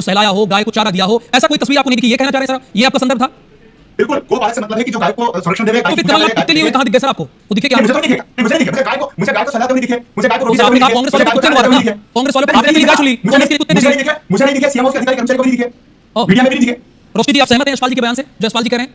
सहलाया हो, गाय को चारा दिया हो, ऐसा कोई तस्वीर आपको नहीं दिखी, ये कहना चाह रहे हैं सर? ये आपका संदर्भ था? बिल्कुल, गोपालन से मतलब है कि जो गाय को संरक्षण देवे, तो फिर कमलनाथ कुत्ते लिए कहां दिख गए सर आपको? वो दिखे क्या? मुझे तो नहीं दिखे, मुझे नहीं दिखे, मुझे गाय को सलाह तो नहीं दिखे, मुझे गाय को आपने कहा कांग्रेस वाले कुत्ते मारा था, कांग्रेस वाले आपने गाय चुली, कांग्रेस के कुत्ते नहीं दिखे, मुझे नहीं दिखे, सीएम के अधिकारी कर्मचारी को नहीं दिखे, मीडिया में भी नहीं दिखे। रोशनी जी, आप सहमत हैं यशपाल जी के बयान से, जो यशपाल जी कह रहे हैं?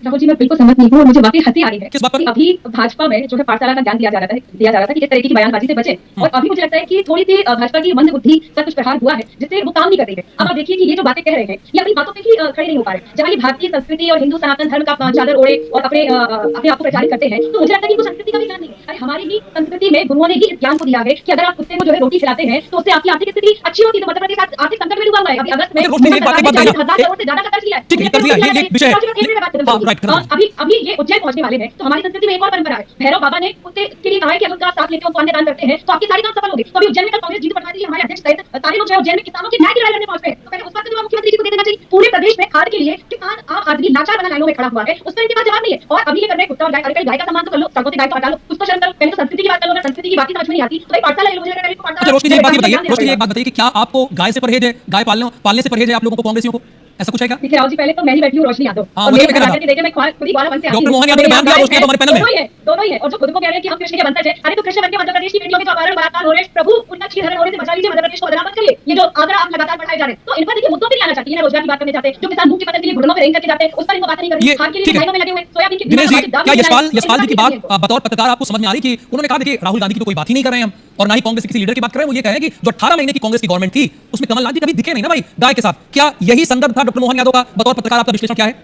राहुल जी, मैं बिल्कुल सहमत नहीं हूँ और मुझे वाकई हंसी आ रही है। किस बात पर? अभी भाजपा में जो है पाठशाला का ज्ञान दिया जा रहा था कि इस तरीके की बयानबाजी से बचे, और अभी मुझे लगता है कि थोड़ी सी भाजपा की मंद बुद्धि का कुछ प्रहार हुआ है जिससे वो काम नहीं कर रही है। अब आप देखिए कि ये जो बातें कह रहे हैं ये अपनी बातों पे ही खड़े नहीं हो पा रहे। जहाँ ये भारतीय संस्कृति और हिंदू सनातन धर्म का चादर ओढ़े और अपने आप को प्रचारित करते हैं, तो मुझे लगता है कि इनको संस्कृति का भी ज्ञान नहीं है। अरे हमारी ही संस्कृति में गुरुओं ने ही इस ज्ञान को दिया है कि अगर आप कुत्ते को जो है रोटी खिलाते हैं तो उससे आपकी आर्थिक स्थिति अच्छी होती है। तो मध्य प्रदेश आर्थिक संकट में डूबा हुआ है। अभी अगस्त में 10,000 करोड़ से ज्यादा का खर्च किया है। अभी ये उज्जैन पहुंचने वाले हैं, तो हमारी संस्कृति में एक और परंपरा है। भैरव बाबा ने कुत्ते के लिए कहा है कि उनका साथ लेते हो, पुण्य दान करते हैं, तो आपकी सारी काम सफल होगी। तो अभी उज्जैन में कल कांग्रेस जीत बढ़वा दी, हमारे अध्यक्ष सहित सारे लोग जो है उज्जैन में किसानों के न्याय की लड़ाई लड़ने पहुंच गए। तो पहले उस बात का जवाब मुख्यमंत्री जी को दे देना चाहिए। पूरे प्रदेश में खाद के लिए किसान आम आदमी लाचार बना लाइनों में खड़ा हुआ है, उसका इनके पास जवाब नहीं है। और अभी ये कर रहे हैं कुत्ता और गाय। अरे गाय का सम्मान तो कर लो, सड़कों से गाय को हटा लो, उसको शर्म करो। पहले तो संस्कृति की बात करो, संस्कृति की बात समझ में नहीं आती तो भाई पाठशाला ले लो। मुझे अच्छा रोशनी जी, एक बात बताइए, रोशनी जी एक बात बताइए कि क्या आपको गाय से परहेज है, गाय पालने से परहेज है आप लोगों को, कांग्रेसियों को, ऐसा कुछ है क्या? देखिए राहुल जी, पहले तो मैं ही बैठी हूँ रोशनी यादव, और मेरे देखिए मैं खुद ही ग्वाला बन से डॉक्टर मोहन यादव ने बयान दिया, रोशनी हमारे पैनल में दोनों ही है। और जो खुद को कह रहे हैं कि हम कृष्ण के वंशज हैं, अरे तो कृष्ण बन के मध्य प्रदेश की बेटियों के जो अपहरण बलात्कार हो रहे हैं, प्रभु उनका श्रीधर होने से बचा लीजिए, मध्य प्रदेश को बदनाम मत करिए। ये जो आंकड़ा आप लगातार बढ़ाए जा रहे हैं, तो इन पर देखिए मुद्दों पे नहीं आना चाहती है, रोजगार की बात करने चाहते हैं, जो किसान भूख की फसल के लिए घुटनों पे रेंग करके जाते हैं, उस पर इनको बात नहीं करनी। खाद के लिए लाइनों में लगे हुए सोयाबीन की दिनेश जी, क्या यशपाल जी की बात बतौर पत्रकार आपको समझ में आ रही कि उन्होंने कहा देखिए राहुल गांधी की तो कोई बात ही नहीं कर रहे हैं हम, और ना ही कांग्रेस के किसी लीडर की बात कर रहे हैं, वो ये कह रहे हैं कि जो 18 महीने की कांग्रेस की गवर्नमेंट थी उसमें कमलनाथ जी कभी दिखे नहीं ना भाई गाय के साथ। क्या यही संदर्भ था डॉक्टर मोहन यादव का? बतौर पत्रकार आपका विश्लेषण क्या है?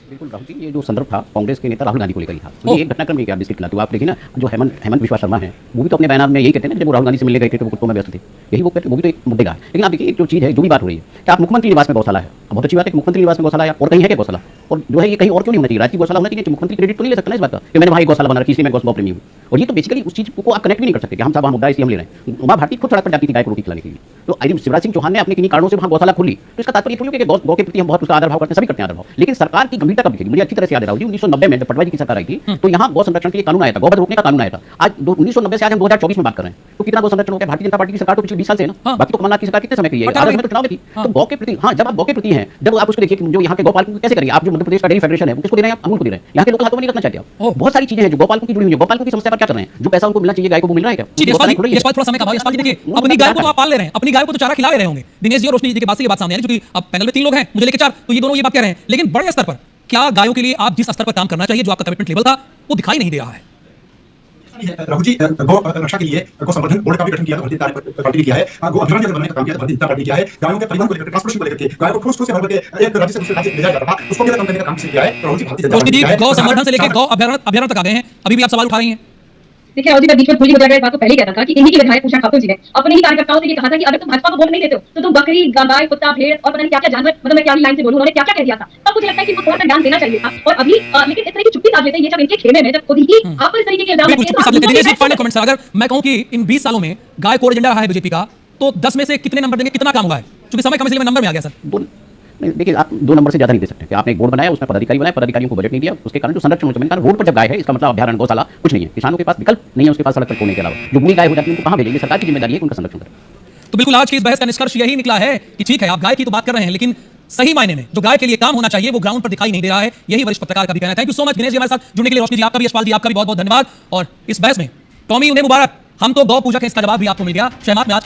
बिल्कुल राहुल जी, ये जो संदर्भ था कांग्रेस के नेता राहुल गांधी को लेकर ही था। तो ये घटनाक्रम क्या बिस्किट खिलाते हो आप देखिए ना, जो हेमंत विश्वा शर्मा है वो भी तो अपने बयान में यही कहते हैं जब वो राहुल गांधी से मिलने गए थे तो वो कुत्तों में व्यस्त थे, यही वो भी तो एक मुद्दे का है। लेकिन आप देखिए एक जो चीज़ है, जो भी बात हो रही है कि आप मुख्यमंत्री निवास में गौशाला है, बहुत अच्छी बात है कि मुख्यमंत्री निवास में गौशाला है, और कहीं है क्या गौशाला, और जो है ये कहीं और क्यों नहीं होना चाहिए, राजकीय गौशाला होना चाहिए। मुख्यमंत्री क्रेडिट तो नहीं ले सकता ना इस बात का कि मैंने वहाँ गौशाला बना रखी इसलिए मैं गौ प्रेमी हूँ। और ये तो बेसिकली उस चीज़ को आप कनेक्ट भी नहीं कर सकते कि हम साहब मुद्दा इसलिए हम ले रहे हैं। उमा भारती खुद सड़क पर जाती थी गाय को रोटी खिलाने के लिए, तो शिवराज सिंह चौहान ने अपने किन्हीं कारणों से वहाँ गौशाला खोली, तो इसका तात्पर्य थोड़ी कि गौ के प्रति हम बहुत उसका आदर भाव करते हैं, सभी करते हैं आदर भाव। लेकिन सरकार की गंभीरता कब दिखेगी, मुझे अच्छी तरह से याद है राहुल जी, 1990 में जब पटवारी की सरकार आई थी तो यहाँ गौ संरक्षण के लिए कानून आया था, गौवध रोकने का कानून आया था। आज 1990 से आज हम 2024 में बात कर रहे हैं, तो कितना गौ संरक्षण हो गया? भारतीय जनता पार्टी की सरकार तो पिछले 20 साल से है ना, बाकी तो कमलनाथ की सरकार कितने समय की है, आधा समय तो चुनाव में थी। तो गौ के प्रति, हाँ जब आप गौ के प्रति हैं, जब आप उसको देखिए जो यहाँ के गौपालकों को कैसे करिए, आप जो मध्य प्रदेश का डेयरी फेडरेशन है वो किसको दे रहे हैं? अमूल को दे रहे हैं, यहाँ के लोग हाथों में नहीं रखना चाहते आप। बहुत सारी चीजें हैं जो गौपालकों की जुड़ी हुई है, गौपालकों की समस्या पर क्या कर रहे हैं, जो पैसा उनको मिलना चाहिए गाय को वो मिल रहा है क्या? यशपाल थोड़ा समय का भाई, यशपाल जी देखिए अपनी गाय को तो आप पाल ले रहे हैं, अपनी गाय को तो चारा खिला रहे होंगे। दिनेश जी और रोशनी जी के बात से ये बात सामने आ रही है, क्योंकि अब पैनल में 3 लोग हैं, मुझे लेके 4, तो ये दोनों ये बात कह रहे हैं। लेकिन बड़े स्तर पर क्या गायों के लिए आप जिस स्तर पर काम करना चाहिए, जो आपका कमिटमेंट लेवल था, वो दिखाई नहीं दे रहा है? राहुल जी, गौ रक्षा के लिए गौ संवर्धन बोर्ड का भी गठन किया भारतीय जनता पार्टी ने किया है, गौ अभियान के बनाने का काम किया भारतीय जनता पार्टी ने किया है, गायों के परिवहन को लेकर, ट्रांसपोर्टेशन को लेकर, गायों को ठूस से भर के एक राज्य से दूसरे राज्य ले जाया जाता था, उसको भी कम करने का काम किया है। राहुल जी, भारतीय जनता पार्टी गौ संवर्धन से लेकर गौ अभ्यारण्य तक आ गए हैं, अभी भी आप सवाल उठा रही हैं। देखिए राहुल जी, मैं बीच में भूल हो जाएगा, इस बात को पहले ही कहता था कि इन्हीं के विधायक पूछा ठाकुर जी ने अपने ही कार्यकर्ताओं से ये कहा था कि अगर तुम भाजपा को वोट नहीं देते हो तो तुम बकरी, गाय, कुत्ता, भेड़ और पता नहीं क्या क्या जानवर, मतलब मैं क्या लाइन से बोलूं, उन्होंने क्या क्या कह दिया था। तब मुझे लगता है कि उनको थोड़ा सा ज्ञान देना चाहिए था। और अभी लेकिन इस तरह की चुप्पी साध लेते हैं, ये जब इनके खेमे में जब खुद ही आप इस तरीके के इल्जाम लगते हैं। अगर मैं कहूं कि इन 20 सालों में गाय कोर एजेंडा रहा है बीजेपी का, तो 10 में से कितने नंबर देंगे, कितना काम हुआ है? क्योंकि समय कम, इसलिए मैं नंबर में आ गया सर। देखिए आप 2 नंबर से ज्यादा नहीं दे सकते कि आपने एक बोर्ड बनाया, उसमें पदाधिकारी बनाए, पदाधिकारियों को बजट नहीं दिया, उसके कारण जो संरक्षण होता है, मैंने कहा रोड पर जब गाय है इसका मतलब अभ्यारण्य गौशाला कुछ नहीं है, किसानों के पास विकल्प नहीं है, उसके पास सड़क पर खोने के अलावा जो बुरी गाय हो जाती है उनको कहां भेजेंगे? सरकार की जिम्मेदारी है कि उनका संरक्षण करें। तो बिल्कुल आज की इस बहस का निष्कर्ष यही निकला है कि ठीक है आप गाय की तो बात कर रहे हैं, लेकिन सही मायने में जो गाय के लिए काम होना चाहिए वो ग्राउंड पर दिखाई नहीं दे रहा है। यही वरिष्ठ पत्रकार का भी कहना है। Thank you so much Dinesh ji हमारे साथ जुड़ने के लिए, रोशनी जी आपका भी, यशपाल जी आपका भी बहुत बहुत धन्यवाद। और इस बहस में टॉमी उन्हें मुबारक, हम तो गौ पूजक हैं, इसका जवाब भी आपको मिल गया। शहनाज में आज